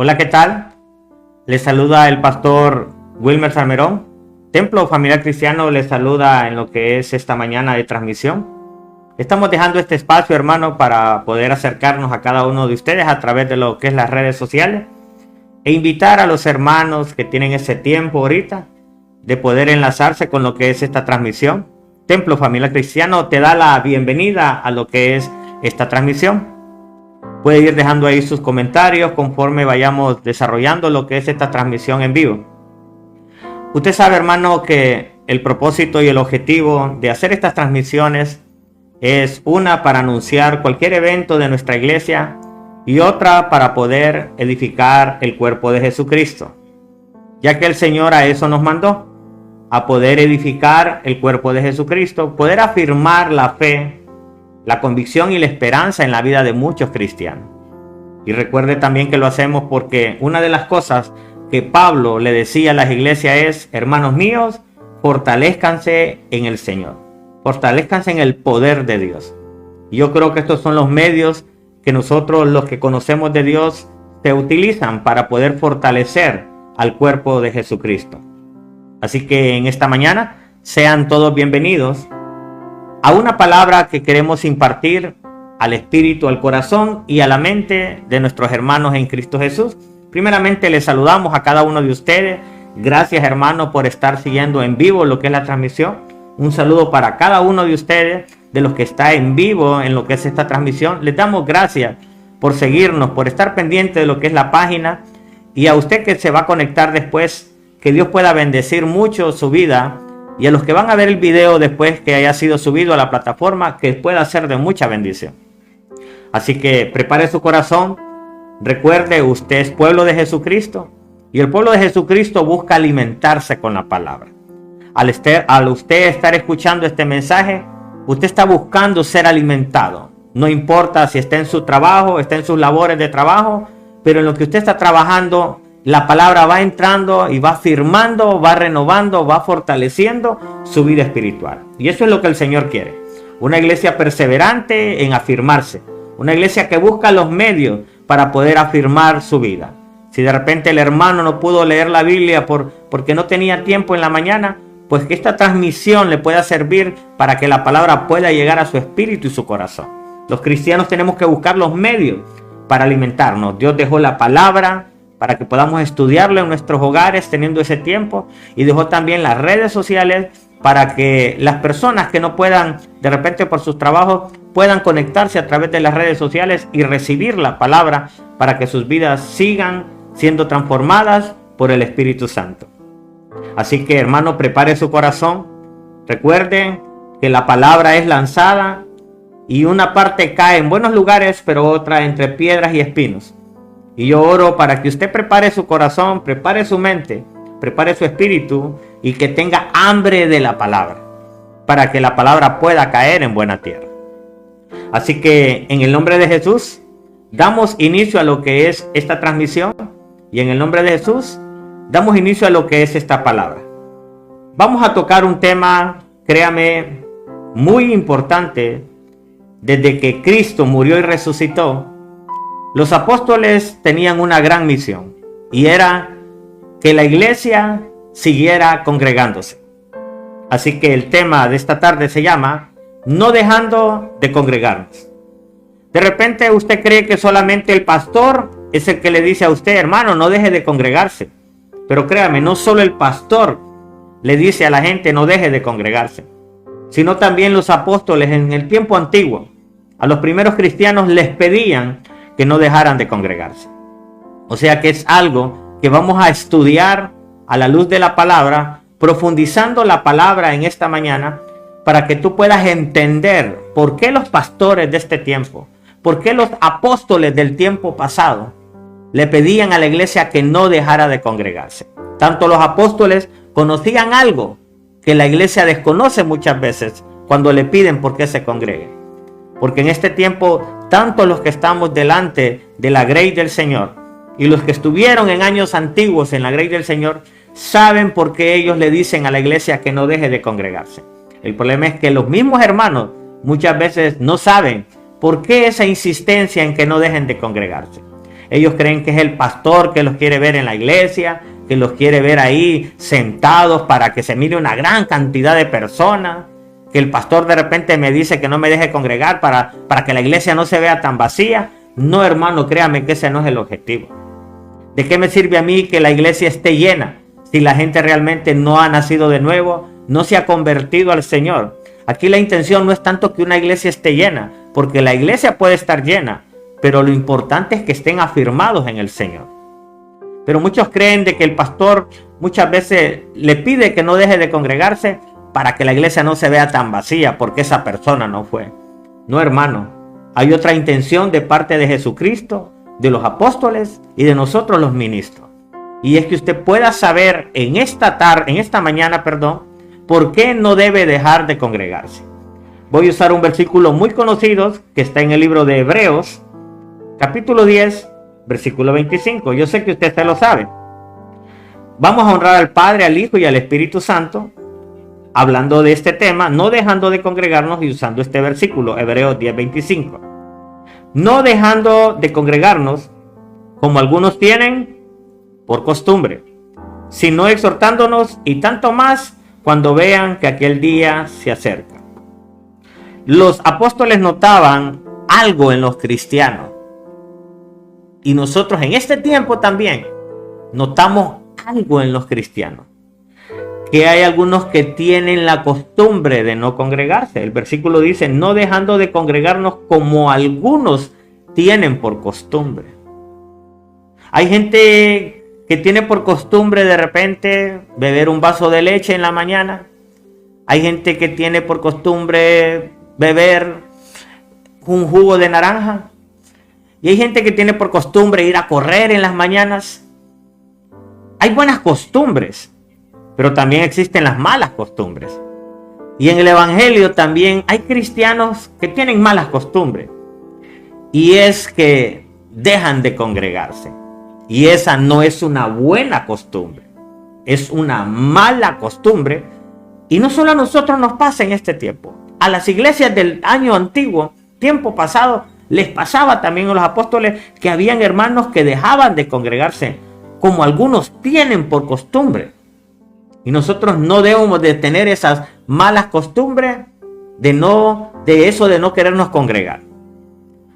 Hola, ¿qué tal? Les saluda el pastor Wilmer Salmerón. Templo Familiar Cristiano les saluda en lo que es esta mañana de transmisión. Estamos dejando este espacio, hermano, para poder acercarnos a cada uno de ustedes a través de lo que es las redes sociales e invitar a los hermanos que tienen ese tiempo ahorita de poder enlazarse con lo que es esta transmisión. Templo Familiar Cristiano te da la bienvenida a lo que es esta transmisión. Puede ir dejando ahí sus comentarios conforme vayamos desarrollando lo que es esta transmisión en vivo. Usted sabe, hermano, que el propósito y el objetivo de hacer estas transmisiones es una para anunciar cualquier evento de nuestra iglesia y otra para poder edificar el cuerpo de Jesucristo, ya que el Señor a eso nos mandó, a poder edificar el cuerpo de Jesucristo, poder afirmar la fe, la convicción y la esperanza en la vida de muchos cristianos. Y recuerde también que lo hacemos porque una de las cosas que Pablo le decía a las iglesias es: hermanos míos, fortalezcanse en el Señor, fortalezcanse en el poder de Dios. Y yo creo que estos son los medios que nosotros, los que conocemos de Dios, se utilizan para poder fortalecer al cuerpo de Jesucristo. Así que en esta mañana sean todos bienvenidos a una palabra que queremos impartir al espíritu, al corazón y a la mente de nuestros hermanos en Cristo Jesús. Primeramente les saludamos a cada uno de ustedes. Gracias, hermanos, por estar siguiendo en vivo lo que es la transmisión. Un saludo para cada uno de ustedes, de los que está en vivo en lo que es esta transmisión. Les damos gracias por seguirnos, por estar pendiente de lo que es la página, y a usted que se va a conectar después, que Dios pueda bendecir mucho su vida, y a los que van a ver el video después que haya sido subido a la plataforma, que pueda ser de mucha bendición. Así que prepare su corazón. Recuerde, usted es pueblo de Jesucristo, y el pueblo de Jesucristo busca alimentarse con la palabra. Al usted estar escuchando este mensaje, usted está buscando ser alimentado. No importa si está en su trabajo, está en sus labores de trabajo, pero en lo que usted está trabajando, la palabra va entrando y va afirmando, va renovando, va fortaleciendo su vida espiritual. Y eso es lo que el Señor quiere. Una iglesia perseverante en afirmarse. Una iglesia que busca los medios para poder afirmar su vida. Si de repente el hermano no pudo leer la Biblia porque no tenía tiempo en la mañana, pues que esta transmisión le pueda servir para que la palabra pueda llegar a su espíritu y su corazón. Los cristianos tenemos que buscar los medios para alimentarnos. Dios dejó la palabra para que podamos estudiarlo en nuestros hogares teniendo ese tiempo, y dejó también las redes sociales para que las personas que no puedan de repente por sus trabajos puedan conectarse a través de las redes sociales y recibir la palabra para que sus vidas sigan siendo transformadas por el Espíritu Santo. Así que, hermano, prepare su corazón. Recuerden que la palabra es lanzada y una parte cae en buenos lugares, pero otra entre piedras y espinos. Y yo oro para que usted prepare su corazón, prepare su mente, prepare su espíritu, y que tenga hambre de la palabra, para que la palabra pueda caer en buena tierra. Así que en el nombre de Jesús damos inicio a lo que es esta transmisión, y en el nombre de Jesús damos inicio a lo que es esta palabra. Vamos a tocar un tema, créame, muy importante. Desde que Cristo murió y resucitó, los apóstoles tenían una gran misión, y era que la iglesia siguiera congregándose. Así que el tema de esta tarde se llama no dejando de congregarnos. De repente usted cree que solamente el pastor es el que le dice a usted: hermano, no deje de congregarse. Pero créame, no solo el pastor le dice a la gente no deje de congregarse, sino también los apóstoles en el tiempo antiguo a los primeros cristianos les pedían que no dejaran de congregarse. O sea que es algo que vamos a estudiar a la luz de la palabra, profundizando la palabra en esta mañana, para que tú puedas entender por qué los pastores de este tiempo, por qué los apóstoles del tiempo pasado le pedían a la iglesia que no dejara de congregarse. Tanto los apóstoles conocían algo que la iglesia desconoce muchas veces cuando le piden por qué se congregue. Porque en este tiempo, tanto los que estamos delante de la grey del Señor y los que estuvieron en años antiguos en la grey del Señor, saben por qué ellos le dicen a la iglesia que no deje de congregarse. El problema es que los mismos hermanos muchas veces no saben por qué esa insistencia en que no dejen de congregarse. Ellos creen que es el pastor que los quiere ver en la iglesia, que los quiere ver ahí sentados para que se mire una gran cantidad de personas. Que el pastor de repente me dice que no me deje congregar para que la iglesia no se vea tan vacía. No, hermano, créame que ese no es el objetivo. ¿De qué me sirve a mí que la iglesia esté llena si la gente realmente no ha nacido de nuevo, no se ha convertido al Señor? Aquí la intención no es tanto que una iglesia esté llena, porque la iglesia puede estar llena, pero lo importante es que estén afirmados en el Señor. Pero muchos creen de que el pastor muchas veces le pide que no deje de congregarse para que la iglesia no se vea tan vacía, porque esa persona no fue. No, hermano, hay otra intención de parte de Jesucristo, de los apóstoles y de nosotros los ministros. Y es que usted pueda saber en esta mañana, por qué no debe dejar de congregarse. Voy a usar un versículo muy conocido que está en el libro de Hebreos, capítulo 10, versículo 25. Yo sé que usted se lo sabe. Vamos a honrar al Padre, al Hijo y al Espíritu Santo, hablando de este tema, no dejando de congregarnos y usando este versículo, Hebreos 10, 25. No dejando de congregarnos, como algunos tienen por costumbre, sino exhortándonos, y tanto más cuando vean que aquel día se acerca. Los apóstoles notaban algo en los cristianos, y nosotros en este tiempo también notamos algo en los cristianos, que hay algunos que tienen la costumbre de no congregarse. El versículo dice, no dejando de congregarnos como algunos tienen por costumbre. Hay gente que tiene por costumbre de repente beber un vaso de leche en la mañana. Hay gente que tiene por costumbre beber un jugo de naranja. Y hay gente que tiene por costumbre ir a correr en las mañanas. Hay buenas costumbres, pero también existen las malas costumbres. Y en el evangelio también hay cristianos que tienen malas costumbres. Y es que dejan de congregarse. Y esa no es una buena costumbre. Es una mala costumbre. Y no solo a nosotros nos pasa en este tiempo. A las iglesias del año antiguo, tiempo pasado, les pasaba también a los apóstoles que habían hermanos que dejaban de congregarse, como algunos tienen por costumbre. Y nosotros no debemos de tener esas malas costumbres de eso de no querernos congregar.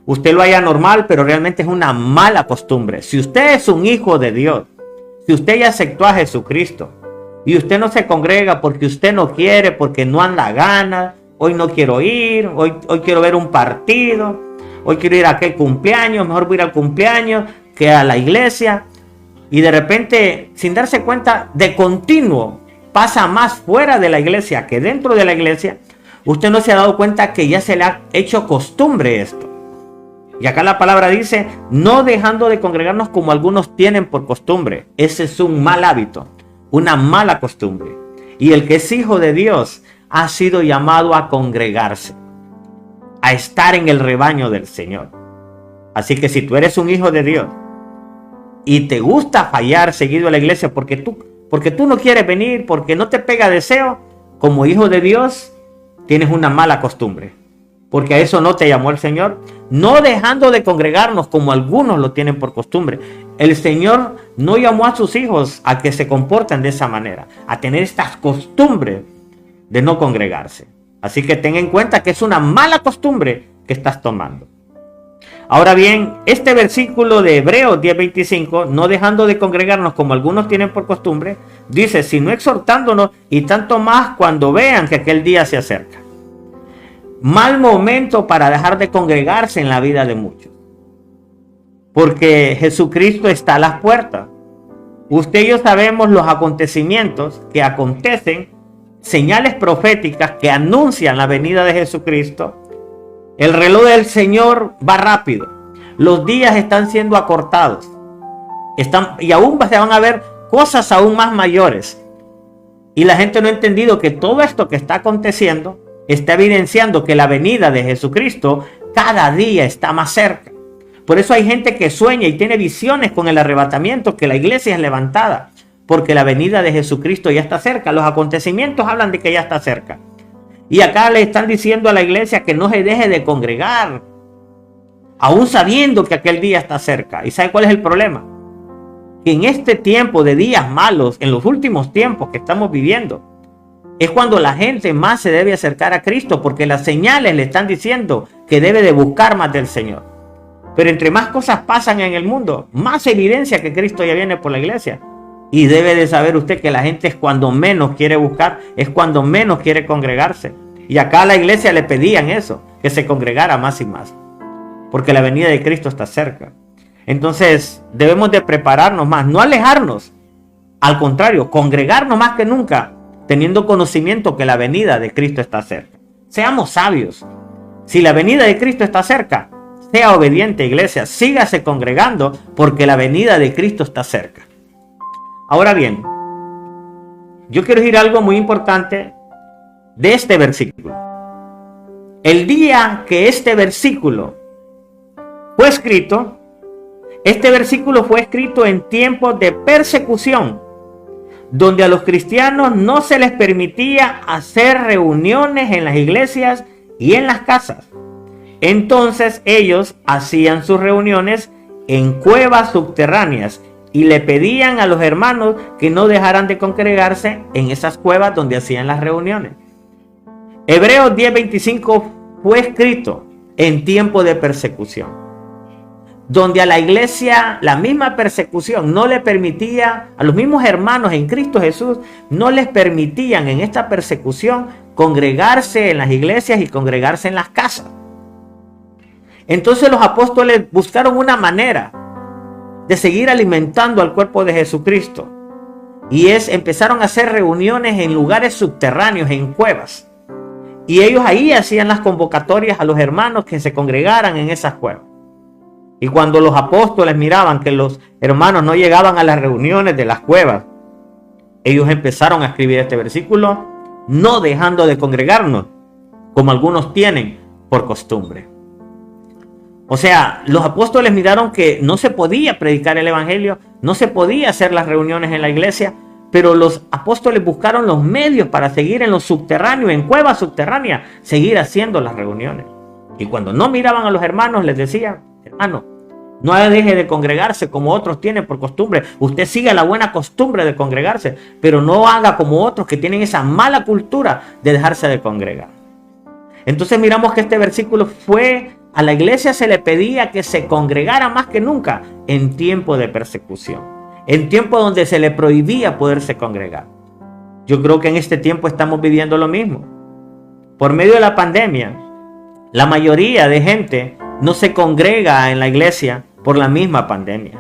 Usted lo haya normal, pero realmente es una mala costumbre. Si usted es un hijo de Dios, si usted ya aceptó a Jesucristo y usted no se congrega porque usted no quiere, porque no anda ganas, hoy no quiero ir, hoy quiero ver un partido, hoy quiero ir a aquel cumpleaños, mejor voy a ir al cumpleaños que a la iglesia. Y de repente, sin darse cuenta, de continuo, pasa más fuera de la iglesia que dentro de la iglesia. Usted no se ha dado cuenta que ya se le ha hecho costumbre esto. Y acá la palabra dice, no dejando de congregarnos como algunos tienen por costumbre. Ese es un mal hábito, una mala costumbre. Y el que es hijo de Dios ha sido llamado a congregarse, a estar en el rebaño del Señor. Así que si tú eres un hijo de Dios y te gusta fallar seguido a la iglesia porque tú no quieres venir, porque no te pega deseo, como hijo de Dios tienes una mala costumbre, porque a eso no te llamó el Señor. No dejando de congregarnos como algunos lo tienen por costumbre. El Señor no llamó a sus hijos a que se comporten de esa manera, a tener estas costumbres de no congregarse. Así que ten en cuenta que es una mala costumbre que estás tomando. Ahora bien, este versículo de Hebreos 10:25, no dejando de congregarnos como algunos tienen por costumbre, dice, sino exhortándonos, y tanto más cuando vean que aquel día se acerca. Mal momento para dejar de congregarse en la vida de muchos, porque Jesucristo está a las puertas. Usted y yo sabemos los acontecimientos que acontecen, señales proféticas que anuncian la venida de Jesucristo. El reloj del Señor va rápido. Los días están siendo acortados. Y aún se van a ver cosas aún más mayores. Y la gente no ha entendido que todo esto que está aconteciendo está evidenciando que la venida de Jesucristo cada día está más cerca. Por eso hay gente que sueña y tiene visiones con el arrebatamiento, que la iglesia es levantada, porque la venida de Jesucristo ya está cerca. Los acontecimientos hablan de que ya está cerca. Y acá le están diciendo a la iglesia que no se deje de congregar. aún sabiendo que aquel día está cerca. ¿Y sabe cuál es el problema? Que en este tiempo de días malos, en los últimos tiempos que estamos viviendo, es cuando la gente más se debe acercar a Cristo, porque las señales le están diciendo que debe de buscar más del Señor. Pero entre más cosas pasan en el mundo, más evidencia que Cristo ya viene por la iglesia. Y debe de saber usted que la gente es cuando menos quiere buscar, es cuando menos quiere congregarse. Y acá a la iglesia le pedían eso, que se congregara más y más, porque la venida de Cristo está cerca. Entonces debemos de prepararnos más, no alejarnos, al contrario, congregarnos más que nunca, teniendo conocimiento que la venida de Cristo está cerca. Seamos sabios. Si la venida de Cristo está cerca, sea obediente, iglesia, sígase congregando, porque la venida de Cristo está cerca. Ahora bien, yo quiero decir algo muy importante de este versículo. El día que este versículo fue escrito, este versículo fue escrito en tiempos de persecución, donde a los cristianos no se les permitía hacer reuniones en las iglesias y en las casas. Entonces ellos hacían sus reuniones en cuevas subterráneas y le pedían a los hermanos que no dejaran de congregarse en esas cuevas donde hacían las reuniones. Hebreos 10:25 fue escrito en tiempo de persecución, donde a la iglesia la misma persecución no le permitía, a los mismos hermanos en Cristo Jesús, no les permitían en esta persecución congregarse en las iglesias y congregarse en las casas. Entonces los apóstoles buscaron una manera de seguir alimentando al cuerpo de Jesucristo, y empezaron a hacer reuniones en lugares subterráneos, en cuevas, y ellos ahí hacían las convocatorias a los hermanos que se congregaran en esas cuevas. Y cuando los apóstoles miraban que los hermanos no llegaban a las reuniones de las cuevas, ellos empezaron a escribir este versículo, no dejando de congregarnos, como algunos tienen por costumbre. O sea, los apóstoles miraron que no se podía predicar el evangelio, no se podía hacer las reuniones en la iglesia, pero los apóstoles buscaron los medios para seguir en los subterráneos, en cuevas subterráneas, seguir haciendo las reuniones. Y cuando no miraban a los hermanos, les decían: hermano, no deje de congregarse como otros tienen por costumbre. Usted siga la buena costumbre de congregarse, pero no haga como otros que tienen esa mala cultura de dejarse de congregar. Entonces miramos que este versículo a la iglesia se le pedía que se congregara más que nunca en tiempo de persecución, en tiempo donde se le prohibía poderse congregar. Yo creo que en este tiempo estamos viviendo lo mismo. Por medio de la pandemia, la mayoría de gente no se congrega en la iglesia por la misma pandemia.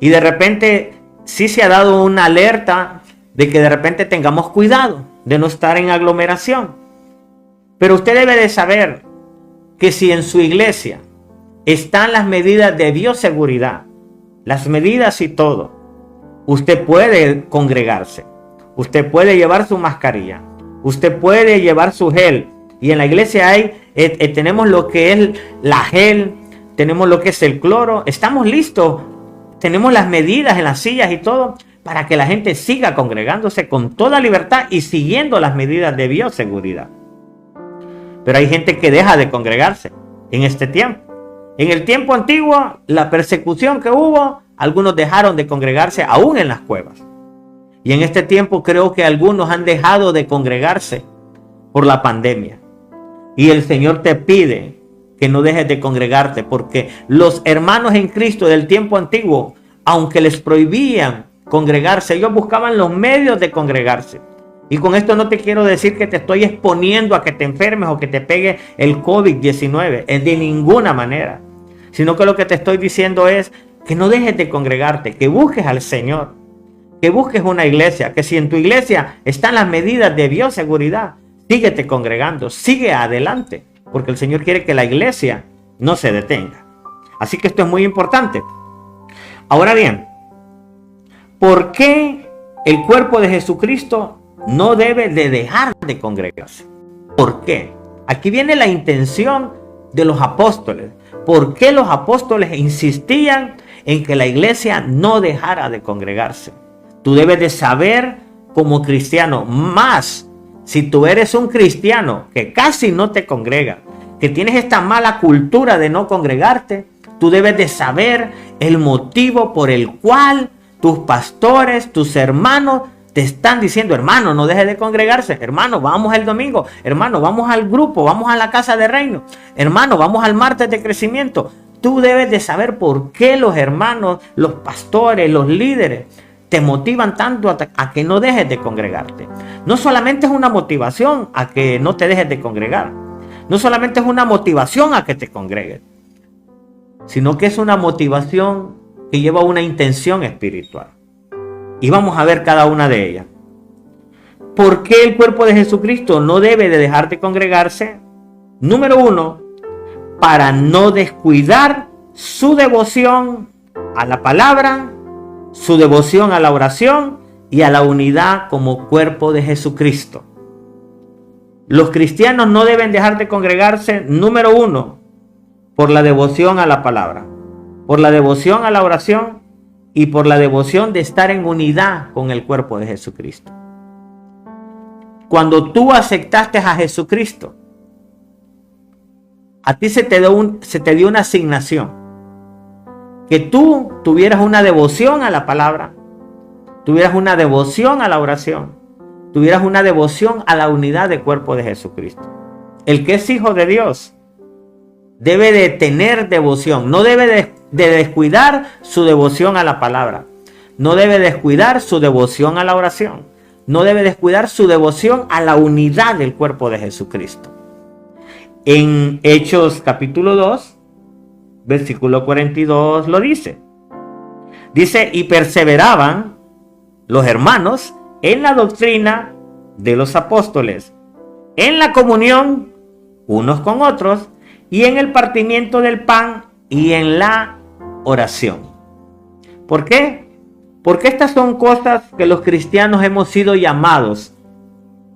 Y de repente sí se ha dado una alerta de que de repente tengamos cuidado de no estar en aglomeración. Pero usted debe de saber que si en su iglesia están las medidas de bioseguridad, las medidas y todo, usted puede congregarse, usted puede llevar su mascarilla, usted puede llevar su gel. Y en la iglesia tenemos lo que es la gel, tenemos lo que es el cloro, estamos listos, tenemos las medidas en las sillas y todo para que la gente siga congregándose con toda libertad y siguiendo las medidas de bioseguridad. Pero hay gente que deja de congregarse en este tiempo. En el tiempo antiguo, la persecución que hubo, algunos dejaron de congregarse aún en las cuevas. Y en este tiempo creo que algunos han dejado de congregarse por la pandemia. Y el Señor te pide que no dejes de congregarte, porque los hermanos en Cristo del tiempo antiguo, aunque les prohibían congregarse, ellos buscaban los medios de congregarse. Y con esto no te quiero decir que te estoy exponiendo a que te enfermes o que te pegue el COVID-19, de ninguna manera. Sino que lo que te estoy diciendo es que no dejes de congregarte, que busques al Señor, que busques una iglesia, que si en tu iglesia están las medidas de bioseguridad, síguete congregando, sigue adelante, porque el Señor quiere que la iglesia no se detenga. Así que esto es muy importante. Ahora bien, ¿por qué el cuerpo de Jesucristo no debe de dejar de congregarse? ¿Por qué? Aquí viene la intención de los apóstoles. ¿Por qué los apóstoles insistían en que la iglesia no dejara de congregarse? Tú debes de saber como cristiano, más si tú eres un cristiano que casi no te congrega, que tienes esta mala cultura de no congregarte, tú debes de saber el motivo por el cual tus pastores, tus hermanos te están diciendo: hermano, no dejes de congregarse, hermano, vamos el domingo, hermano, vamos al grupo, vamos a la casa de reino, hermano, vamos al martes de crecimiento. Tú debes de saber por qué los hermanos, los pastores, los líderes te motivan tanto a que no dejes de congregarte. No solamente es una motivación a que no te dejes de congregar, no solamente es una motivación a que te congregues, sino que es una motivación que lleva una intención espiritual. Y vamos a ver cada una de ellas. ¿Por qué el cuerpo de Jesucristo no debe de dejar de congregarse? Número 1, para no descuidar su devoción a la palabra, su devoción a la oración y a la unidad como cuerpo de Jesucristo. Los cristianos no deben dejar de congregarse, número 1, por la devoción a la palabra, por la devoción a la oración y por la devoción de estar en unidad con el cuerpo de Jesucristo. Cuando tú aceptaste a Jesucristo, a ti se te dio una asignación, que tú tuvieras una devoción a la palabra, tuvieras una devoción a la oración, tuvieras una devoción a la unidad del cuerpo de Jesucristo. El que es hijo de Dios debe de tener devoción, no debe de descuidar su devoción a la palabra, no debe descuidar su devoción a la oración, no debe descuidar su devoción a la unidad del cuerpo de Jesucristo. En Hechos capítulo 2, versículo 42 lo dice. Dice: y perseveraban los hermanos en la doctrina de los apóstoles, en la comunión unos con otros, y en el partimiento del pan y en la oración. ¿Por qué? Porque estas son cosas que los cristianos hemos sido llamados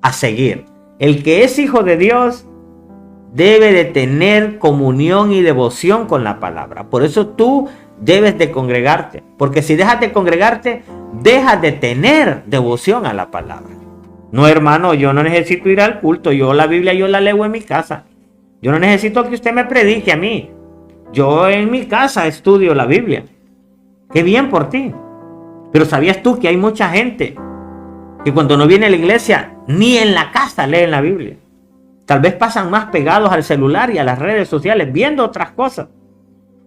a seguir. El que es hijo de Dios debe de tener comunión y devoción con la palabra. Por eso tú debes de congregarte, porque si dejas de congregarte, dejas de tener devoción a la palabra. No, hermano, yo no necesito ir al culto, yo la Biblia yo la leo en mi casa. Yo no necesito que usted me predique a mí. Yo en mi casa estudio la Biblia. Qué bien por ti. Pero ¿sabías tú que hay mucha gente que cuando no viene a la iglesia, ni en la casa leen la Biblia? Tal vez pasan más pegados al celular y a las redes sociales viendo otras cosas,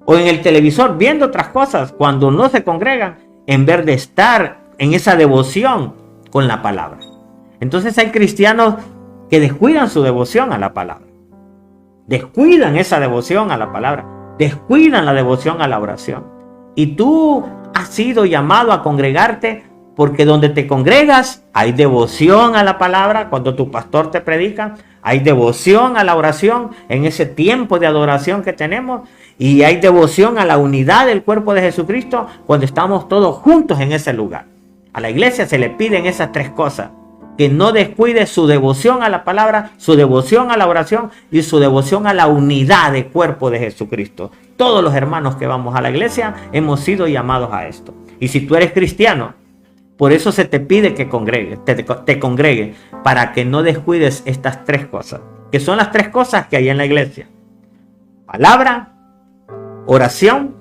o en el televisor viendo otras cosas, cuando no se congregan, en vez de estar en esa devoción con la palabra. Entonces hay cristianos que descuidan su devoción a la palabra, descuidan esa devoción a la palabra, descuidan la devoción a la oración. Y tú has sido llamado a congregarte, porque donde te congregas hay devoción a la palabra. Cuando tu pastor te predica, hay devoción a la oración en ese tiempo de adoración que tenemos, y hay devoción a la unidad del cuerpo de Jesucristo cuando estamos todos juntos en ese lugar. A la iglesia se le piden esas tres cosas: que no descuide su devoción a la palabra, su devoción a la oración y su devoción a la unidad del cuerpo de Jesucristo. Todos los hermanos que vamos a la iglesia hemos sido llamados a esto. Y si tú eres cristiano, por eso se te pide que congregues, te congregues, para que no descuides estas tres cosas, que son las tres cosas que hay en la iglesia: palabra, oración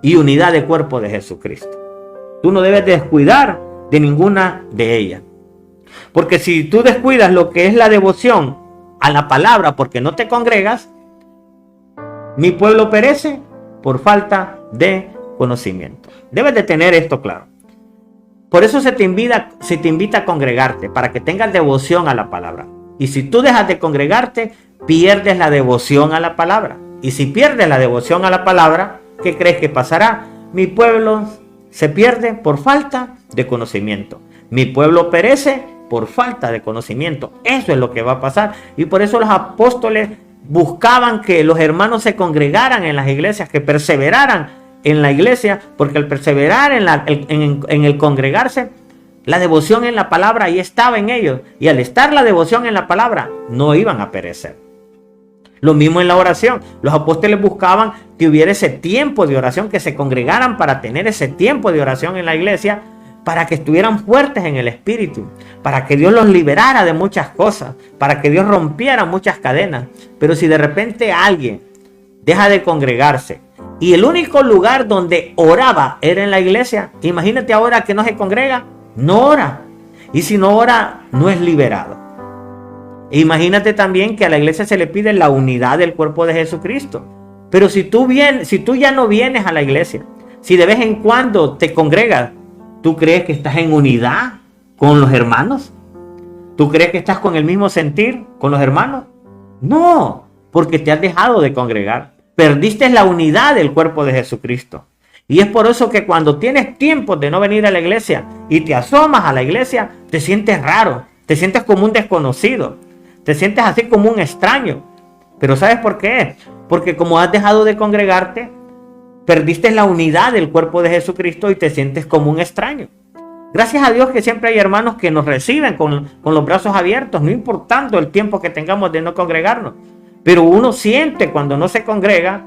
y unidad del cuerpo de Jesucristo. Tú no debes descuidar de ninguna de ellas. Porque si tú descuidas lo que es la devoción a la palabra porque no te congregas, mi pueblo perece por falta de conocimiento. Debes de tener esto claro. Por eso se te invita a congregarte, para que tengas devoción a la palabra. Y si tú dejas de congregarte, pierdes la devoción a la palabra. Y si pierdes la devoción a la palabra, ¿qué crees que pasará? Mi pueblo se pierde por falta de conocimiento. Mi pueblo perece por falta de conocimiento. Eso es lo que va a pasar. Y por eso los apóstoles buscaban que los hermanos se congregaran en las iglesias, que perseveraran en la iglesia, porque al perseverar en el congregarse, la devoción en la palabra ahí estaba en ellos, y al estar la devoción en la palabra, no iban a perecer. Lo mismo en la oración. Los apóstoles buscaban que hubiera ese tiempo de oración, que se congregaran para tener ese tiempo de oración en la iglesia, para que estuvieran fuertes en el espíritu, para que Dios los liberara de muchas cosas, para que Dios rompiera muchas cadenas. Pero si de repente alguien deja de congregarse y el único lugar donde oraba era en la iglesia, imagínate ahora que no se congrega, no ora. Y si no ora, no es liberado. Imagínate también que a la iglesia se le pide la unidad del cuerpo de Jesucristo. Pero si tú ya no vienes a la iglesia, si de vez en cuando te congregas, ¿tú crees que estás en unidad con los hermanos? ¿Tú crees que estás con el mismo sentir con los hermanos? No, porque te has dejado de congregar. Perdiste la unidad del cuerpo de Jesucristo. Y es por eso que cuando tienes tiempo de no venir a la iglesia y te asomas a la iglesia, te sientes raro, te sientes como un desconocido, te sientes así como un extraño. Pero ¿sabes por qué? Porque como has dejado de congregarte, perdiste la unidad del cuerpo de Jesucristo y te sientes como un extraño. Gracias a Dios que siempre hay hermanos que nos reciben con los brazos abiertos, no importando el tiempo que tengamos de no congregarnos. Pero uno siente cuando no se congrega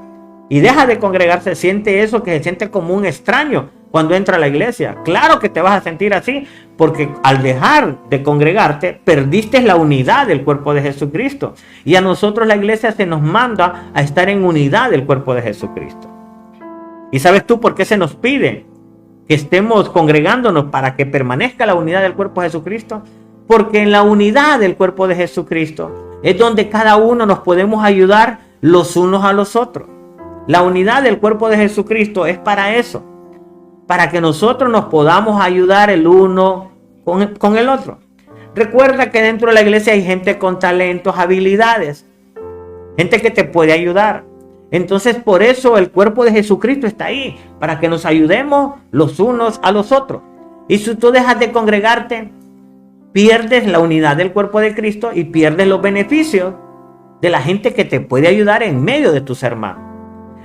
y deja de congregarse, siente eso, que se siente como un extraño cuando entra a la iglesia. Claro que te vas a sentir así, porque al dejar de congregarte, perdiste la unidad del cuerpo de Jesucristo. Y a nosotros la iglesia se nos manda a estar en unidad del cuerpo de Jesucristo. ¿Y sabes tú por qué se nos pide que estemos congregándonos para que permanezca la unidad del cuerpo de Jesucristo? Porque en la unidad del cuerpo de Jesucristo es donde cada uno nos podemos ayudar los unos a los otros. La unidad del cuerpo de Jesucristo es para eso, para que nosotros nos podamos ayudar el uno con el otro. Recuerda que dentro de la iglesia hay gente con talentos, habilidades, gente que te puede ayudar. Entonces por eso el cuerpo de Jesucristo está ahí, para que nos ayudemos los unos a los otros. Y si tú dejas de congregarte, pierdes la unidad del cuerpo de Cristo y pierdes los beneficios de la gente que te puede ayudar en medio de tus hermanos.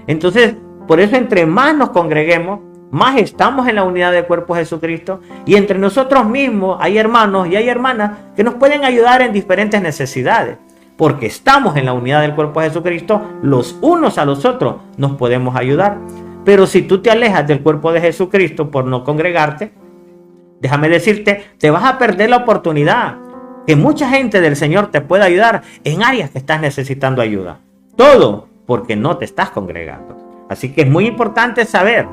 Entonces, por eso entre más nos congreguemos, más estamos en la unidad del cuerpo de Jesucristo, y entre nosotros mismos hay hermanos y hay hermanas que nos pueden ayudar en diferentes necesidades, porque estamos en la unidad del cuerpo de Jesucristo, los unos a los otros nos podemos ayudar. Pero si tú te alejas del cuerpo de Jesucristo por no congregarte, déjame decirte, te vas a perder la oportunidad que mucha gente del Señor te pueda ayudar en áreas que estás necesitando ayuda. Todo porque no te estás congregando. Así que es muy importante saber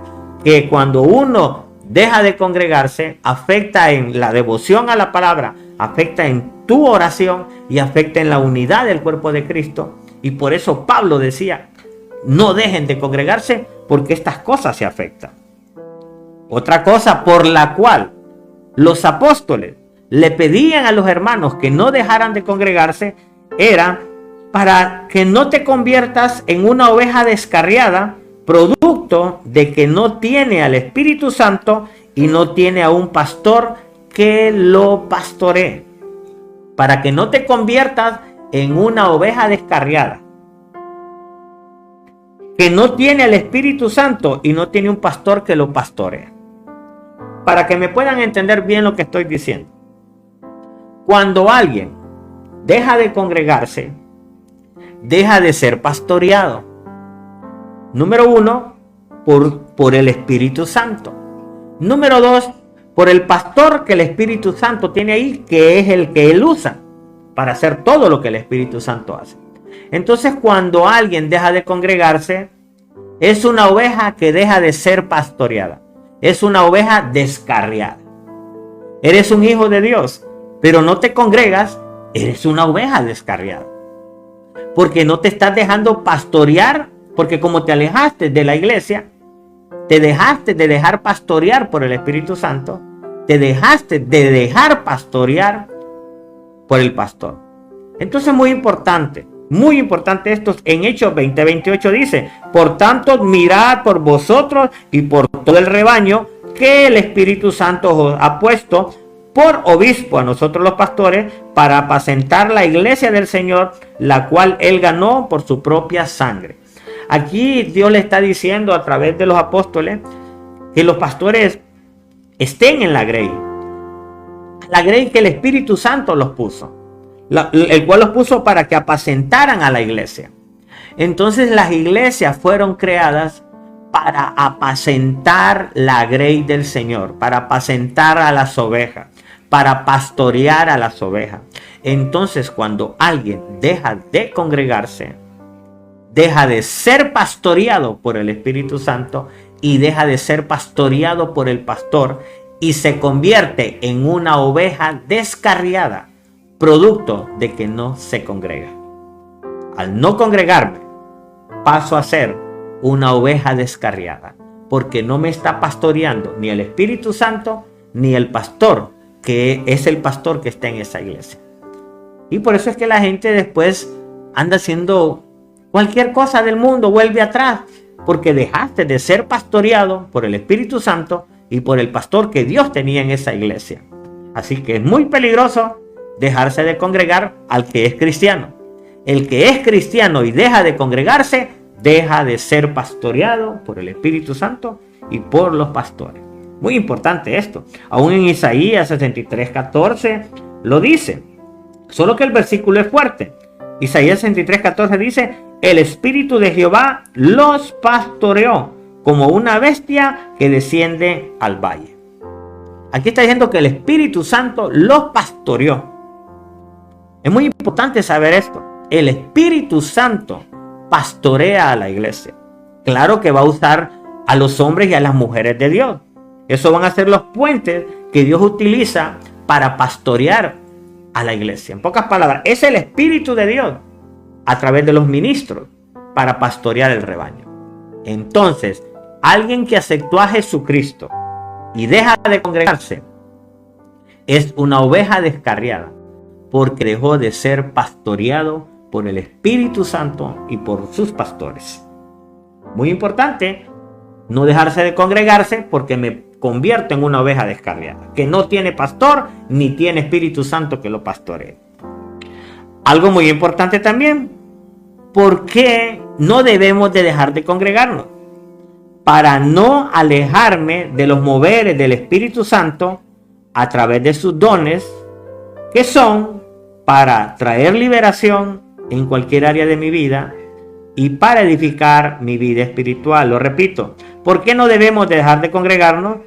que cuando uno deja de congregarse, afecta en la devoción a la palabra, afecta en tu oración y afecta en la unidad del cuerpo de Cristo. Y por eso Pablo decía, no dejen de congregarse porque estas cosas se afectan. Otra cosa por la cual los apóstoles le pedían a los hermanos que no dejaran de congregarse era para que no te conviertas en una oveja descarriada, producto de que no tiene al Espíritu Santo y no tiene a un pastor que lo pastoree. Para que no te conviertas en una oveja descarriada, que no tiene al Espíritu Santo y no tiene un pastor que lo pastoree. Para que me puedan entender bien lo que estoy diciendo. Cuando alguien deja de congregarse, deja de ser pastoreado. Número 1, por el Espíritu Santo. Número 2, por el pastor que el Espíritu Santo tiene ahí, que es el que él usa para hacer todo lo que el Espíritu Santo hace. Entonces, cuando alguien deja de congregarse, es una oveja que deja de ser pastoreada. Es una oveja descarriada. Eres un hijo de Dios, pero no te congregas, eres una oveja descarriada. Porque no te estás dejando pastorear, porque como te alejaste de la iglesia, te dejaste de dejar pastorear por el Espíritu Santo, te dejaste de dejar pastorear por el pastor. Entonces muy importante esto en Hechos 20:28 dice, por tanto mirad por vosotros y por todo el rebaño que el Espíritu Santo os ha puesto por obispo a nosotros los pastores para apacentar la iglesia del Señor, la cual él ganó por su propia sangre. Aquí Dios le está diciendo a través de los apóstoles que los pastores estén en la grey que el Espíritu Santo los puso, el cual los puso para que apacentaran a la iglesia. Entonces las iglesias fueron creadas para apacentar la grey del Señor, para apacentar a las ovejas, para pastorear a las ovejas. Entonces, cuando alguien deja de congregarse, deja de ser pastoreado por el Espíritu Santo y deja de ser pastoreado por el pastor y se convierte en una oveja descarriada, producto de que no se congrega. Al no congregarme, paso a ser una oveja descarriada, porque no me está pastoreando ni el Espíritu Santo ni el pastor, que es el pastor que está en esa iglesia. Y por eso es que la gente después anda haciendo cualquier cosa del mundo, vuelve atrás, porque dejaste de ser pastoreado por el Espíritu Santo y por el pastor que Dios tenía en esa iglesia. Así que es muy peligroso dejarse de congregar al que es cristiano. El que es cristiano y deja de congregarse, deja de ser pastoreado por el Espíritu Santo y por los pastores. Muy importante esto. Aún en Isaías 63:14 lo dice. Solo que el versículo es fuerte. Isaías 63:14 dice: el Espíritu de Jehová los pastoreó como una bestia que desciende al valle. Aquí está diciendo que el Espíritu Santo los pastoreó. Es muy importante saber esto. El Espíritu Santo pastorea a la iglesia. Claro que va a usar a los hombres y a las mujeres de Dios. Esos van a ser los puentes que Dios utiliza para pastorear a la iglesia. En pocas palabras, es el Espíritu de Dios a través de los ministros para pastorear el rebaño. Entonces, alguien que aceptó a Jesucristo y deja de congregarse es una oveja descarriada, porque dejó de ser pastoreado por el Espíritu Santo y por sus pastores. Muy importante no dejarse de congregarse, porque me convierto en una oveja descarriada, que no tiene pastor ni tiene Espíritu Santo que lo pastoree. Algo muy importante también, ¿por qué no debemos de dejar de congregarnos? Para no alejarme de los moveres del Espíritu Santo a través de sus dones, que son para traer liberación en cualquier área de mi vida y para edificar mi vida espiritual. Lo repito, ¿por qué no debemos de dejar de congregarnos?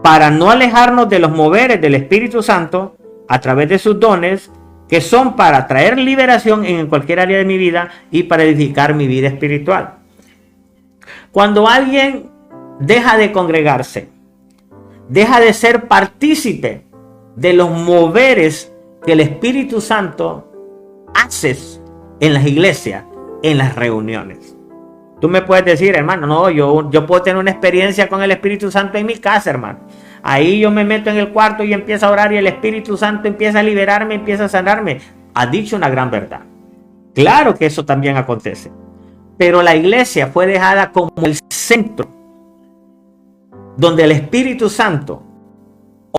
Para no alejarnos de los moveres del Espíritu Santo a través de sus dones, que son para traer liberación en cualquier área de mi vida y para edificar mi vida espiritual. Cuando alguien deja de congregarse, deja de ser partícipe de los moveres que el Espíritu Santo hace en las iglesias, en las reuniones. Tú me puedes decir, hermano, no, yo puedo tener una experiencia con el Espíritu Santo en mi casa, hermano. Ahí yo me meto en el cuarto y empiezo a orar y el Espíritu Santo empieza a liberarme, empieza a sanarme. Has dicho una gran verdad. Claro que eso también acontece. Pero la iglesia fue dejada como el centro donde el Espíritu Santo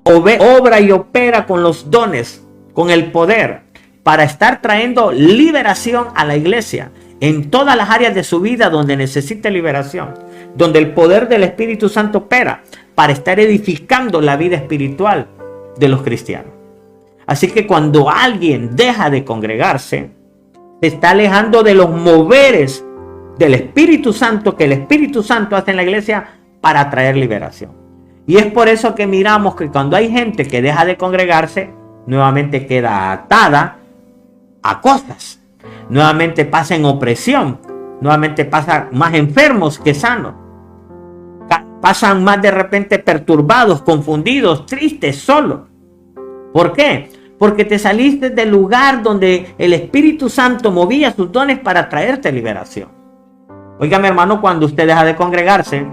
obra y opera con los dones, con el poder, para estar trayendo liberación a la iglesia en todas las áreas de su vida donde necesite liberación, donde el poder del Espíritu Santo opera para estar edificando la vida espiritual de los cristianos. Así que cuando alguien deja de congregarse, se está alejando de los moveres del Espíritu Santo que el Espíritu Santo hace en la iglesia para traer liberación. Y es por eso que miramos que cuando hay gente que deja de congregarse, nuevamente queda atada a cosas, nuevamente pasa en opresión, nuevamente pasa más enfermos que sanos, pasan más de repente perturbados, confundidos, tristes, solos. ¿Por qué? Porque te saliste del lugar donde el Espíritu Santo movía sus dones para traerte liberación. Óigame, hermano, cuando usted deja de congregarse,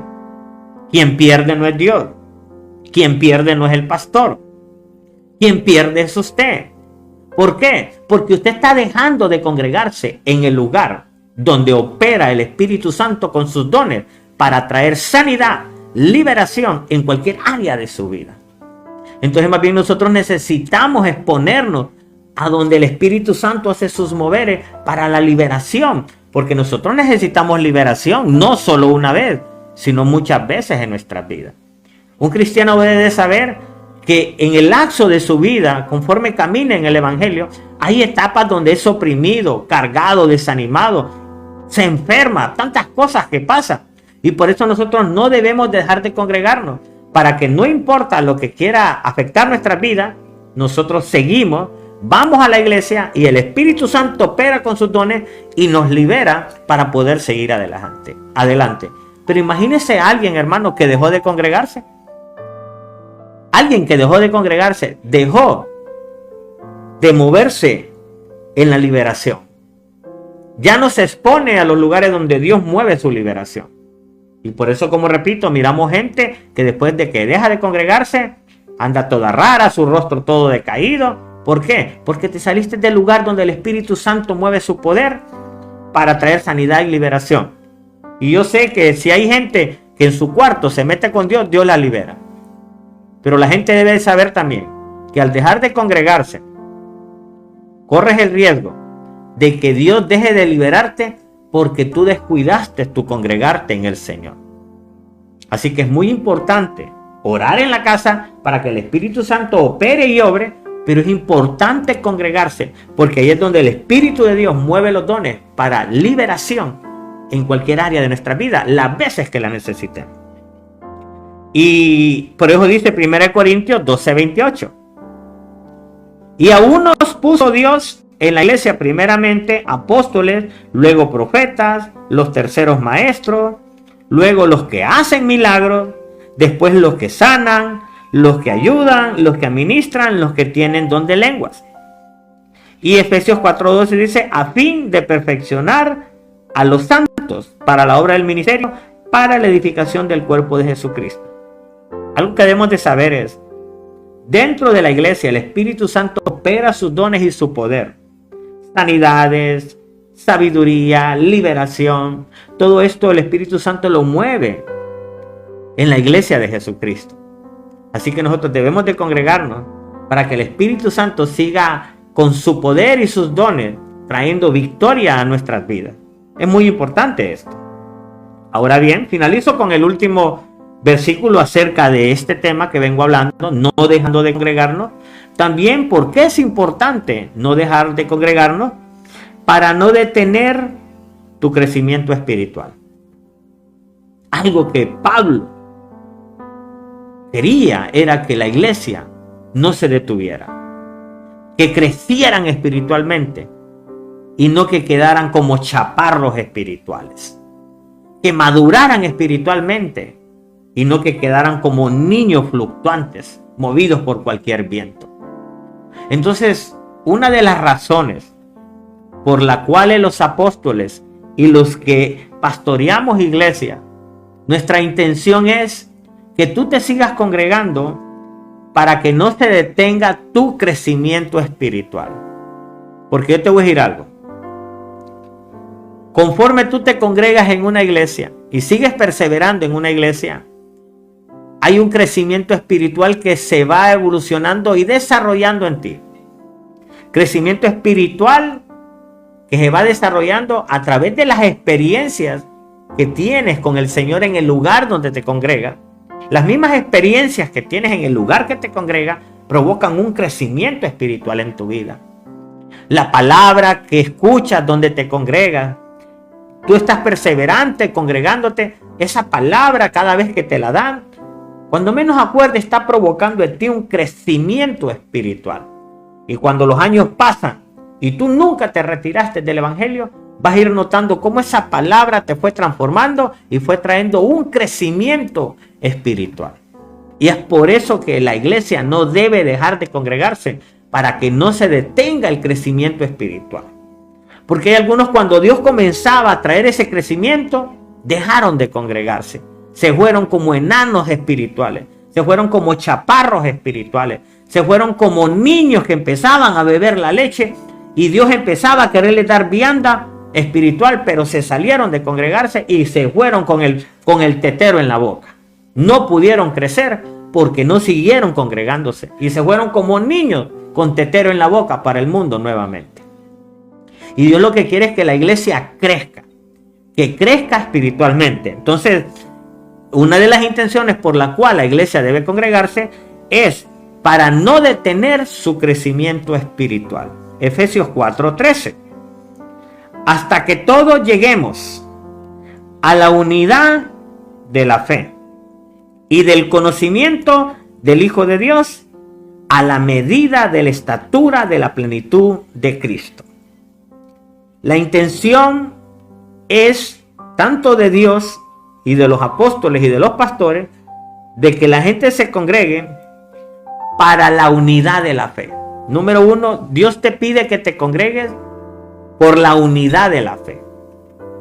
quien pierde no es Dios, quien pierde no es el pastor, quien pierde es usted. ¿Por qué? Porque usted está dejando de congregarse en el lugar donde opera el Espíritu Santo con sus dones para traer sanidad, liberación en cualquier área de su vida. Entonces, más bien nosotros necesitamos exponernos a donde el Espíritu Santo hace sus moveres para la liberación, porque nosotros necesitamos liberación no solo una vez, sino muchas veces en nuestras vidas. Un cristiano debe de saber que en el lapso de su vida, conforme camina en el Evangelio, hay etapas donde es oprimido, cargado, desanimado, se enferma, tantas cosas que pasan. Y por eso nosotros no debemos dejar de congregarnos, para que no importa lo que quiera afectar nuestra vida, nosotros seguimos, vamos a la iglesia y el Espíritu Santo opera con sus dones y nos libera para poder seguir adelante. Pero imagínese a alguien, hermano, que dejó de congregarse. Alguien que dejó de congregarse, dejó de moverse en la liberación. Ya no se expone a los lugares donde Dios mueve su liberación. Y por eso, como repito, miramos gente que después de que deja de congregarse, anda toda rara, su rostro todo decaído. ¿Por qué? Porque te saliste del lugar donde el Espíritu Santo mueve su poder para traer sanidad y liberación. Y yo sé que si hay gente que en su cuarto se mete con Dios, Dios la libera. Pero la gente debe saber también que al dejar de congregarse, corres el riesgo de que Dios deje de liberarte porque tú descuidaste tu congregarte en el Señor. Así que es muy importante orar en la casa para que el Espíritu Santo opere y obre, pero es importante congregarse porque ahí es donde el Espíritu de Dios mueve los dones para liberación en cualquier área de nuestra vida, las veces que la necesitemos. Y por eso dice 1 Corintios 12:28. Y a unos puso Dios en la iglesia primeramente apóstoles, luego profetas, los terceros maestros, luego los que hacen milagros, después los que sanan, los que ayudan, los que administran, los que tienen don de lenguas. Y Efesios 4:12 dice, a fin de perfeccionar a los santos para la obra del ministerio, para la edificación del cuerpo de Jesucristo. Algo que debemos de saber es, dentro de la iglesia el Espíritu Santo opera sus dones y su poder. Sanidades, sabiduría, liberación, todo esto el Espíritu Santo lo mueve en la iglesia de Jesucristo. Así que nosotros debemos de congregarnos para que el Espíritu Santo siga con su poder y sus dones trayendo victoria a nuestras vidas. Es muy importante esto. Ahora bien, finalizo con el último versículo acerca de este tema que vengo hablando, no dejando de congregarnos. También, ¿por qué es importante no dejar de congregarnos? Para no detener tu crecimiento espiritual. Algo que Pablo quería era que la iglesia no se detuviera, que crecieran espiritualmente y no que quedaran como chaparros espirituales, que maduraran espiritualmente y no que quedaran como niños fluctuantes, movidos por cualquier viento. Entonces, una de las razones por la cual los apóstoles y los que pastoreamos iglesia, nuestra intención es que tú te sigas congregando para que no se detenga tu crecimiento espiritual. Porque yo te voy a decir algo. Conforme tú te congregas en una iglesia y sigues perseverando en una iglesia, hay un crecimiento espiritual que se va evolucionando y desarrollando en ti. Crecimiento espiritual que se va desarrollando a través de las experiencias que tienes con el Señor en el lugar donde te congregas. Las mismas experiencias que tienes en el lugar que te congrega provocan un crecimiento espiritual en tu vida. La palabra que escuchas donde te congregas, tú estás perseverante congregándote, esa palabra cada vez que te la dan, cuando menos acuerdes, está provocando en ti un crecimiento espiritual. Y cuando los años pasan y tú nunca te retiraste del evangelio, vas a ir notando cómo esa palabra te fue transformando y fue trayendo un crecimiento espiritual. Y es por eso que la iglesia no debe dejar de congregarse, para que no se detenga el crecimiento espiritual. Porque hay algunos, cuando Dios comenzaba a traer ese crecimiento, dejaron de congregarse. Se fueron como enanos espirituales, se fueron como chaparros espirituales, se fueron como niños que empezaban a beber la leche y Dios empezaba a quererles dar vianda espiritual, pero se salieron de congregarse y se fueron con el tetero en la boca. No pudieron crecer porque no siguieron congregándose y se fueron como niños con tetero en la boca para el mundo nuevamente. Y Dios lo que quiere es que la iglesia crezca, que crezca espiritualmente. Entonces, una de las intenciones por la cual la iglesia debe congregarse es para no detener su crecimiento espiritual. Efesios 4:13. Hasta que todos lleguemos a la unidad de la fe y del conocimiento del Hijo de Dios a la medida de la estatura de la plenitud de Cristo. La intención es tanto de Dios y de los apóstoles y de los pastores de que la gente se congregue para la unidad de la fe. Número uno, Dios te pide que te congregues por la unidad de la fe.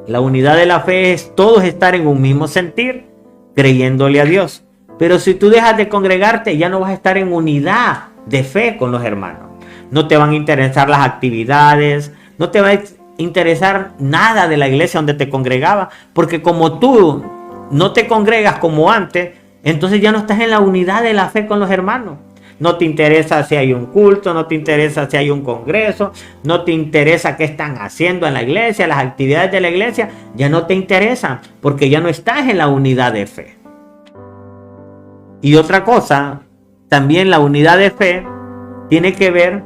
La unidad de la fe es todos estar en un mismo sentir, creyéndole a Dios. Pero si tú dejas de congregarte, ya no vas a estar en unidad de fe con los hermanos. No te van a interesar las actividades, no te va a interesar nada de la iglesia donde te congregaba, porque como tú no te congregas como antes, entonces ya no estás en la unidad de la fe con los hermanos. No te interesa si hay un culto, no te interesa si hay un congreso, no te interesa qué están haciendo en la iglesia, las actividades de la iglesia, ya no te interesan, porque ya no estás en la unidad de fe. Y otra cosa, también la unidad de fe tiene que ver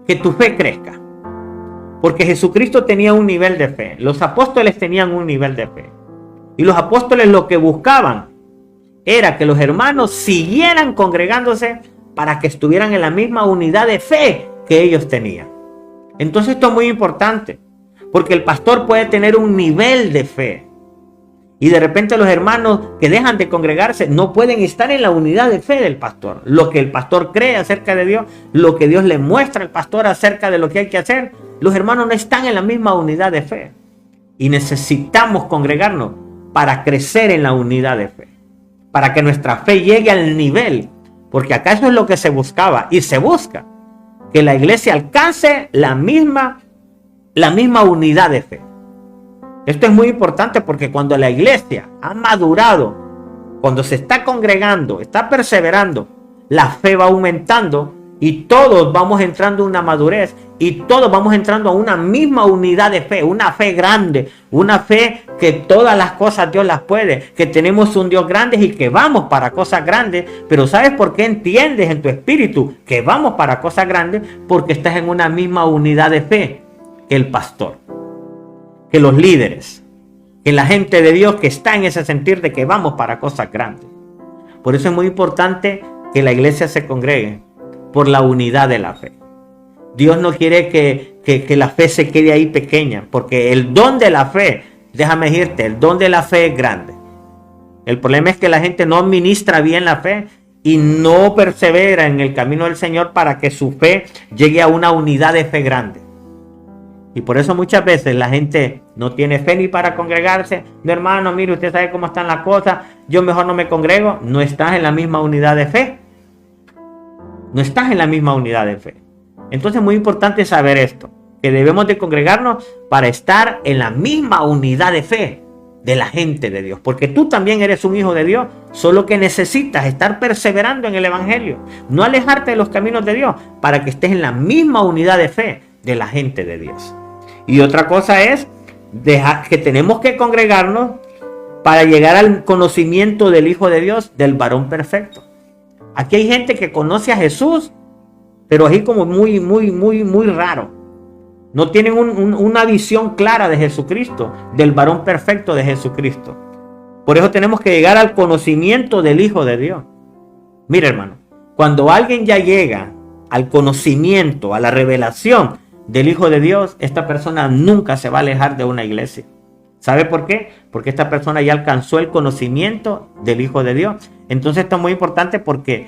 que tu fe crezca. Porque Jesucristo tenía un nivel de fe, los apóstoles tenían un nivel de fe. Y los apóstoles lo que buscaban era que los hermanos siguieran congregándose para que estuvieran en la misma unidad de fe que ellos tenían. Entonces esto es muy importante, porque el pastor puede tener un nivel de fe y de repente los hermanos que dejan de congregarse no pueden estar en la unidad de fe del pastor. Lo que el pastor cree acerca de Dios, lo que Dios le muestra al pastor acerca de lo que hay que hacer, los hermanos no están en la misma unidad de fe. Y necesitamos congregarnos para crecer en la unidad de fe, para que nuestra fe llegue al nivel, porque acá eso es lo que se buscaba y se busca, que la iglesia alcance la misma unidad de fe. Esto es muy importante porque cuando la iglesia ha madurado, cuando se está congregando, está perseverando, la fe va aumentando y todos vamos entrando en una madurez y todos vamos entrando a una misma unidad de fe, una fe grande, una fe que todas las cosas Dios las puede, que tenemos un Dios grande y que vamos para cosas grandes. Pero ¿sabes por qué entiendes en tu espíritu que vamos para cosas grandes? Porque estás en una misma unidad de fe que el pastor, que los líderes, que la gente de Dios que está en ese sentir de que vamos para cosas grandes. Por eso es muy importante que la iglesia se congregue por la unidad de la fe. Dios no quiere que la fe se quede ahí pequeña, porque el don de la fe, déjame decirte, el don de la fe es grande. El problema es que la gente no administra bien la fe y no persevera en el camino del Señor para que su fe llegue a una unidad de fe grande. Y por eso muchas veces la gente no tiene fe ni para congregarse. No, hermano, mire, usted sabe cómo están las cosas, yo mejor no me congrego. No estás en la misma unidad de fe. No estás en la misma unidad de fe. Entonces es muy importante saber esto, que debemos de congregarnos para estar en la misma unidad de fe de la gente de Dios. Porque tú también eres un hijo de Dios, solo que necesitas estar perseverando en el evangelio, no alejarte de los caminos de Dios, para que estés en la misma unidad de fe de la gente de Dios. Y otra cosa es que tenemos que congregarnos para llegar al conocimiento del Hijo de Dios, del varón perfecto. Aquí hay gente que conoce a Jesús, pero así como muy raro. No tienen una visión clara de Jesucristo, del varón perfecto de Jesucristo. Por eso tenemos que llegar al conocimiento del Hijo de Dios. Mira, hermano, cuando alguien ya llega al conocimiento, a la revelación del Hijo de Dios, esta persona nunca se va a alejar de una iglesia. ¿Sabe por qué? Porque esta persona ya alcanzó el conocimiento del Hijo de Dios. Entonces esto es muy importante porque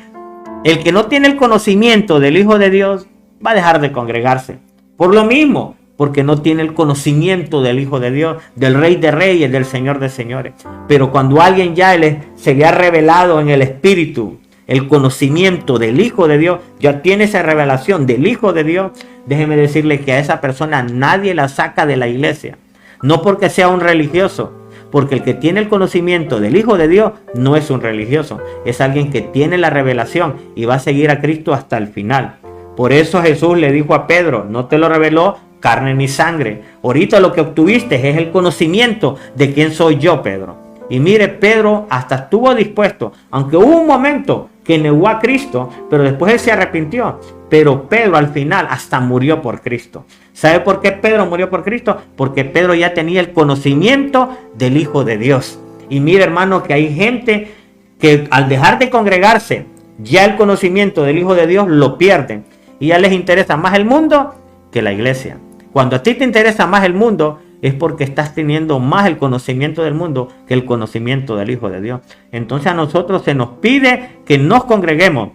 el que no tiene el conocimiento del Hijo de Dios va a dejar de congregarse. Por lo mismo, porque no tiene el conocimiento del Hijo de Dios, del Rey de Reyes, del Señor de Señores. Pero cuando alguien ya se le ha revelado en el Espíritu el conocimiento del Hijo de Dios, ya tiene esa revelación del Hijo de Dios, déjeme decirle que a esa persona nadie la saca de la iglesia. No porque sea un religioso, porque el que tiene el conocimiento del Hijo de Dios no es un religioso, es alguien que tiene la revelación y va a seguir a Cristo hasta el final. Por eso Jesús le dijo a Pedro, no te lo reveló carne ni sangre. Ahorita lo que obtuviste es el conocimiento de quién soy yo, Pedro. Y mire, Pedro hasta estuvo dispuesto, aunque hubo un momento que negó a Cristo, pero después él se arrepintió. Pero Pedro al final hasta murió por Cristo. ¿Sabe por qué Pedro murió por Cristo? Porque Pedro ya tenía el conocimiento del Hijo de Dios. Y mira, hermano, que hay gente que al dejar de congregarse, ya el conocimiento del Hijo de Dios lo pierden. Y ya les interesa más el mundo que la iglesia. Cuando a ti te interesa más el mundo, es porque estás teniendo más el conocimiento del mundo que el conocimiento del Hijo de Dios. Entonces a nosotros se nos pide que nos congreguemos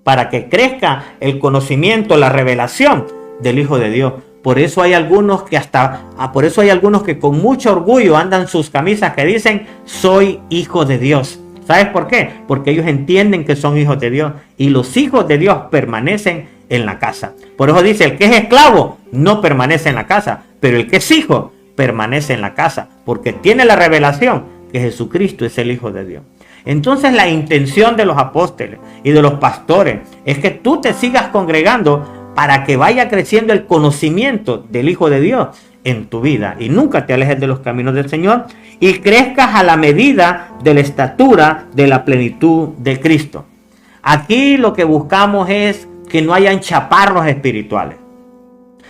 para que crezca el conocimiento, la revelación del Hijo de Dios. Por eso hay algunos que con mucho orgullo andan sus camisas que dicen: soy hijo de Dios. ¿Sabes por qué? Porque ellos entienden que son hijos de Dios, y los hijos de Dios permanecen en la casa. Por eso dice: el que es esclavo no permanece en la casa, pero el que es hijo permanece en la casa, porque tiene la revelación que Jesucristo es el Hijo de Dios. Entonces la intención de los apóstoles y de los pastores es que tú te sigas congregando para que vaya creciendo el conocimiento del Hijo de Dios en tu vida y nunca te alejes de los caminos del Señor y crezcas a la medida de la estatura de la plenitud de Cristo. Aquí lo que buscamos es que no hayan chaparros espirituales,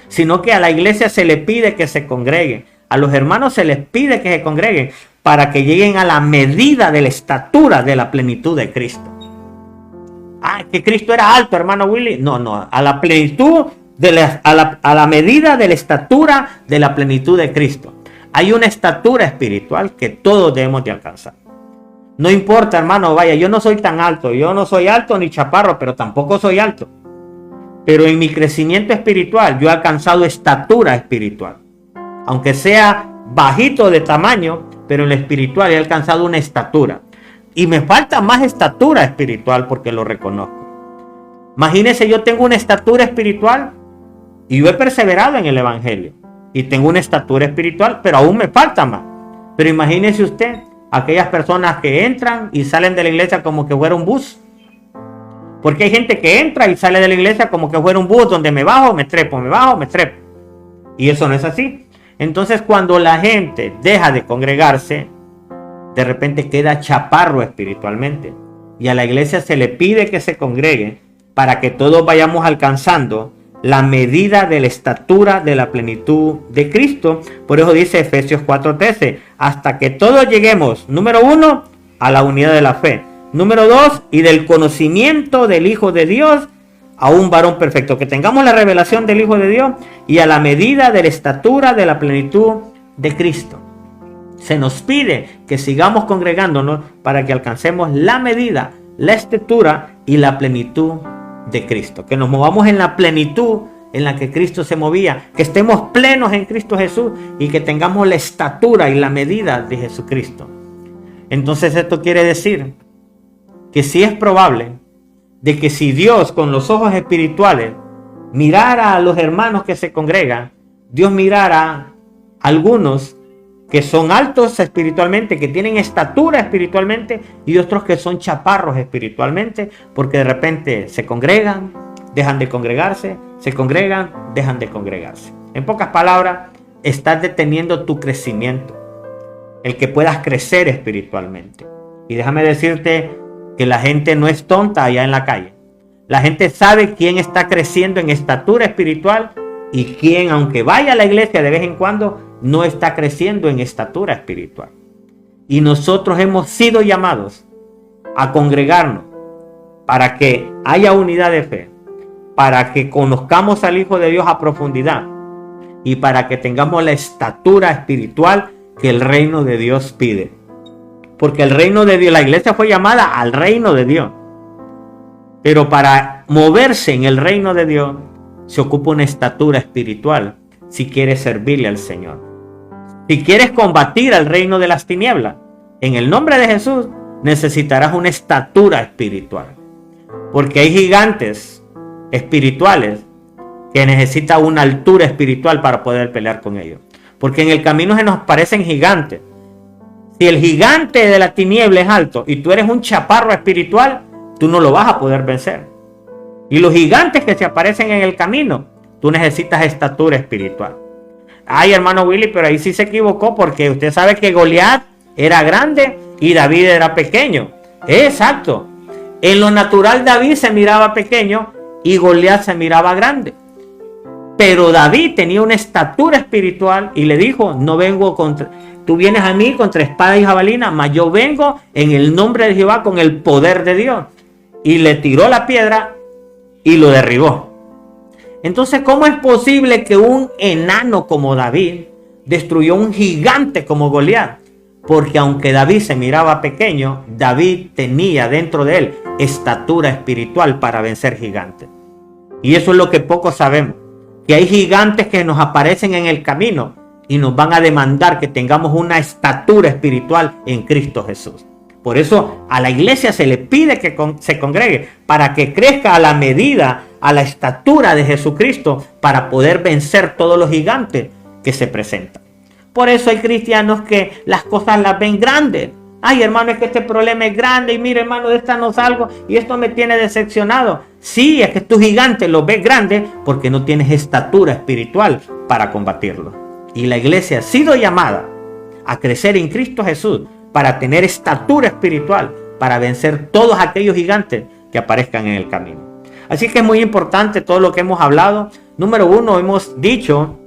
sino que a la iglesia se le pide que se congregue, a los hermanos se les pide que se congreguen para que lleguen a la medida de la estatura de la plenitud de Cristo. Que Cristo era alto, hermano Willy. No, a la plenitud, a la medida de la estatura de la plenitud de Cristo. Hay una estatura espiritual que todos debemos de alcanzar. No importa, hermano, vaya, yo no soy tan alto, yo no soy alto ni chaparro, pero tampoco soy alto. Pero en mi crecimiento espiritual yo he alcanzado estatura espiritual. Aunque sea bajito de tamaño, pero en lo espiritual he alcanzado una estatura. Y me falta más estatura espiritual porque lo reconozco. Imagínense, yo tengo una estatura espiritual y yo he perseverado en el evangelio. Y tengo una estatura espiritual, pero aún me falta más. Pero imagínese usted, aquellas personas que entran y salen de la iglesia como que fuera un bus. Porque hay gente que entra y sale de la iglesia como que fuera un bus donde me bajo, me trepo, me bajo, me trepo. Y eso no es así. Entonces cuando la gente deja de congregarse, de repente queda chaparro espiritualmente. Y a la iglesia se le pide que se congregue para que todos vayamos alcanzando la medida de la estatura de la plenitud de Cristo. Por eso dice Efesios 4:13, hasta que todos lleguemos, número 1, a la unidad de la fe. Número 2, y del conocimiento del Hijo de Dios, a un varón perfecto, que tengamos la revelación del Hijo de Dios y a la medida de la estatura de la plenitud de Cristo. Se nos pide que sigamos congregándonos para que alcancemos la medida, la estatura y la plenitud de Cristo. Que nos movamos en la plenitud en la que Cristo se movía, que estemos plenos en Cristo Jesús y que tengamos la estatura y la medida de Jesucristo. Entonces esto quiere decir que sí es probable de que si Dios con los ojos espirituales mirara a los hermanos que se congregan, Dios mirara a algunos que son altos espiritualmente, que tienen estatura espiritualmente, y otros que son chaparros espiritualmente, porque de repente se congregan, dejan de congregarse, se congregan, dejan de congregarse. En pocas palabras, estás deteniendo tu crecimiento, el que puedas crecer espiritualmente. Y déjame decirte que la gente no es tonta allá en la calle. La gente sabe quién está creciendo en estatura espiritual y quién, aunque vaya a la iglesia de vez en cuando, no está creciendo en estatura espiritual. Y nosotros hemos sido llamados a congregarnos para que haya unidad de fe, para que conozcamos al Hijo de Dios a profundidad y para que tengamos la estatura espiritual que el reino de Dios pide. Porque el reino de Dios, la iglesia fue llamada al reino de Dios. Pero para moverse en el reino de Dios se ocupa una estatura espiritual si quieres servirle al Señor. Si quieres combatir al reino de las tinieblas, en el nombre de Jesús necesitarás una estatura espiritual. Porque hay gigantes espirituales que necesitan una altura espiritual para poder pelear con ellos. Porque en el camino se nos parecen gigantes. Si el gigante de la tiniebla es alto y tú eres un chaparro espiritual, tú no lo vas a poder vencer. Y los gigantes que se aparecen en el camino, tú necesitas estatura espiritual. Ay, hermano Willy, pero ahí sí se equivocó, porque usted sabe que Goliat era grande y David era pequeño. Exacto. En lo natural David se miraba pequeño y Goliat se miraba grande. Pero David tenía una estatura espiritual y le dijo, no vengo contra... Tú vienes a mí contra espada y jabalina, mas yo vengo en el nombre de Jehová con el poder de Dios. Y le tiró la piedra y lo derribó. Entonces, ¿cómo es posible que un enano como David destruyó un gigante como Goliat? Porque aunque David se miraba pequeño, David tenía dentro de él estatura espiritual para vencer gigantes. Y eso es lo que pocos sabemos, que hay gigantes que nos aparecen en el camino y nos van a demandar que tengamos una estatura espiritual en Cristo Jesús. Por eso a la iglesia se le pide que se congregue para que crezca a la medida, a la estatura de Jesucristo, para poder vencer todos los gigantes que se presentan. Por eso hay cristianos que las cosas las ven grandes. Ay, hermano, es que este problema es grande y mire, hermano, de esta no salgo y esto me tiene decepcionado. Sí, es que tu gigante lo ves grande porque no tienes estatura espiritual para combatirlo. Y la iglesia ha sido llamada a crecer en Cristo Jesús para tener estatura espiritual, para vencer todos aquellos gigantes que aparezcan en el camino. Así que es muy importante todo lo que hemos hablado. Número uno, hemos dicho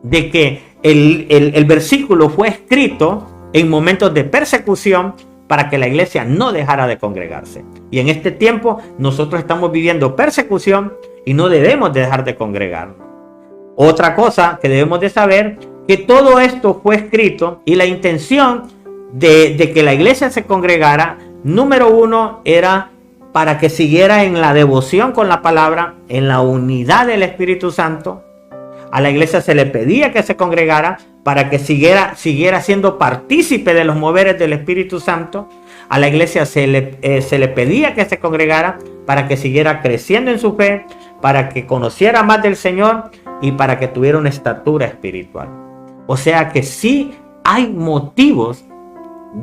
de que el versículo fue escrito en momentos de persecución para que la iglesia no dejara de congregarse. Y en este tiempo nosotros estamos viviendo persecución y no debemos de dejar de congregarnos. Otra cosa que debemos de saber, que todo esto fue escrito y la intención de que la iglesia se congregara, número uno, era para que siguiera en la devoción con la palabra, en la unidad del Espíritu Santo. A la iglesia se le pedía que se congregara para que siguiera siendo partícipe de los moveres del Espíritu Santo. A la iglesia se le pedía que se congregara para que siguiera creciendo en su fe, para que conociera más del Señor y para que tuviera una estatura espiritual. O sea que sí hay motivos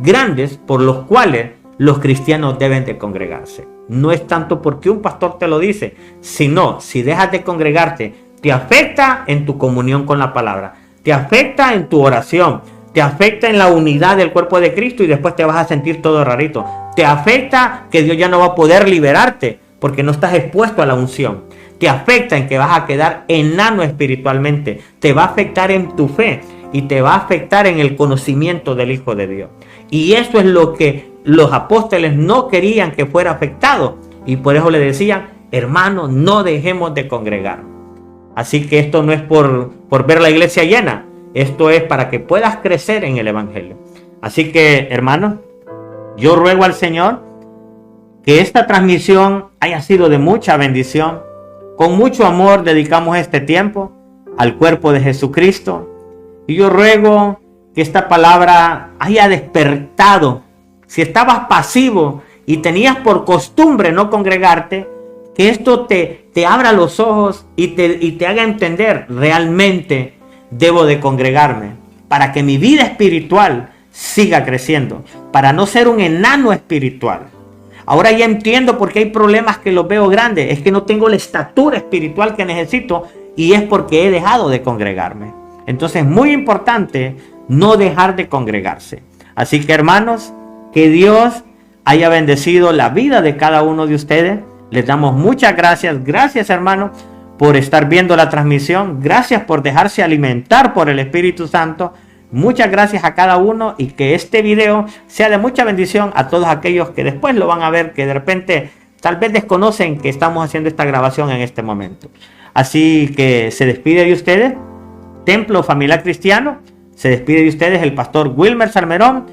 grandes por los cuales los cristianos deben de congregarse. No es tanto porque un pastor te lo dice, sino si dejas de congregarte, te afecta en tu comunión con la palabra, te afecta en tu oración, te afecta en la unidad del cuerpo de Cristo y después te vas a sentir todo rarito. Te afecta que Dios ya no va a poder liberarte porque no estás expuesto a la unción. Te afecta en que vas a quedar enano espiritualmente. Te va a afectar en tu fe y te va a afectar en el conocimiento del Hijo de Dios. Y eso es lo que los apóstoles no querían que fuera afectado. Y por eso le decían, hermanos, no dejemos de congregar. Así que esto no es por ver la iglesia llena. Esto es para que puedas crecer en el Evangelio. Así que, hermanos, yo ruego al Señor que esta transmisión haya sido de mucha bendición. Con mucho amor dedicamos este tiempo al cuerpo de Jesucristo. Y yo ruego que esta palabra haya despertado. Si estabas pasivo y tenías por costumbre no congregarte, que esto te abra los ojos y te haga entender, realmente debo de congregarme para que mi vida espiritual siga creciendo, para no ser un enano espiritual. Ahora ya entiendo por qué hay problemas que los veo grandes, es que no tengo la estatura espiritual que necesito y es porque he dejado de congregarme. Entonces es muy importante no dejar de congregarse. Así que, hermanos, que Dios haya bendecido la vida de cada uno de ustedes. Les damos muchas gracias. Gracias, hermanos, por estar viendo la transmisión. Gracias por dejarse alimentar por el Espíritu Santo. Muchas gracias a cada uno y que este video sea de mucha bendición a todos aquellos que después lo van a ver, que de repente tal vez desconocen que estamos haciendo esta grabación en este momento. Así que se despide de ustedes Templo Familiar Cristiano. Se despide de ustedes el pastor Wilmer Salmerón.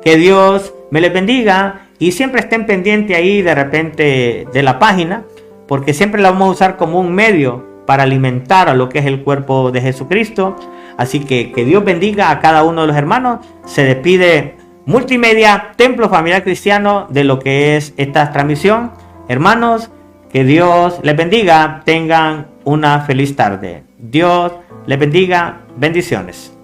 Que Dios me les bendiga y siempre estén pendientes ahí de repente de la página, porque siempre la vamos a usar como un medio para alimentar a lo que es el cuerpo de Jesucristo. Así que Dios bendiga a cada uno de los hermanos. Se despide Multimedia Templo Familiar Cristiano de lo que es esta transmisión. Hermanos, que Dios les bendiga. Tengan una feliz tarde. Dios les bendiga. Bendiciones.